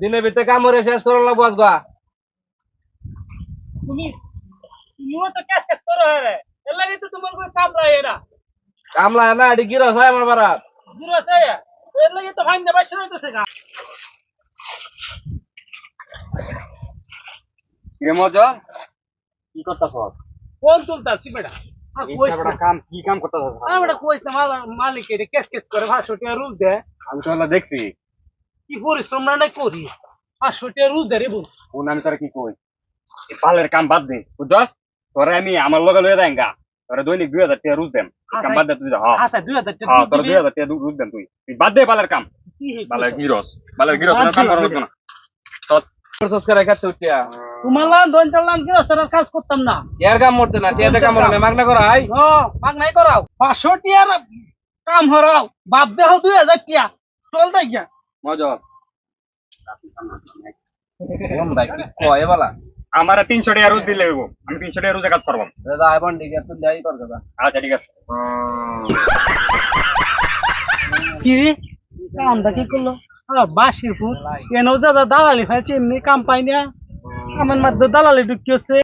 দিনের ভিতরে কাম করে শেষ করে লাগবো আজগা। তুমিও তো ক্যাশ ক্যাশ করো রে, এর লাগি তো তোমার কোনো কাম নাই এরা। কামলা না এটি গিরস হয় আমার বারাত। দূর আছে এর লাগি তো ফাইন দেবার শুরু হইতেছে গা। কে মজা কি করতাছ? কোন তুলতাছি বেটা? কইস না কাম কি কাম করতাছ? বেটা, কইস না মালিক এটা ক্যাশ ক্যাশ করে 500 টাকা রুল দে। আমি তো দেখছি কি পরিশ্রম না করি, 500 টাকা রুল দে রে বোন। কোন আমি তোর কি কই পালের কাম বাদ দে বুঝছস। তোরে আমি আমার লগে লয়ে যাই গা, তোরে দৈনিক 2000 টাকা রুজ দেম। কাম বাদ দে তুই যা। হ্যাঁ আচ্ছা 2000 টাকা হ্যাঁ তোর দিবি। 2000 টাকা রুজ দেম তুই বাদ দে পালের কাম। কি বালের গিরস কাম করা লাগবে না। প্রসেস করে খাতে উঠিয়া তোমার দোন চালান কি রাস্তার কাজ করতাম না। এর কাম করতে না টিয়াতে কাম হলে মাগনা করা হয়। ও মাগ নাই করাও 500 টাকা কাম হরাও, বাপ দেহ 2000 টাকা চল তাই গিয়া। মজা কোন ভাই কি কয় বালা আমারে 300 টাকা রোজ দিলে হইব। আমি 300 টাকা রোজে কাজ করব। দাদা আইবন ঠিক আছে তুই যাই কর দাদা। আচ্ছা ঠিক আছে। কি রে কামটা কি করলো? বাসির ফুট কেন দাদা দালালি ফেলছে, এমনি কাম পাই না। আমার মধ্যে দালালি ঢুকিয়েছে।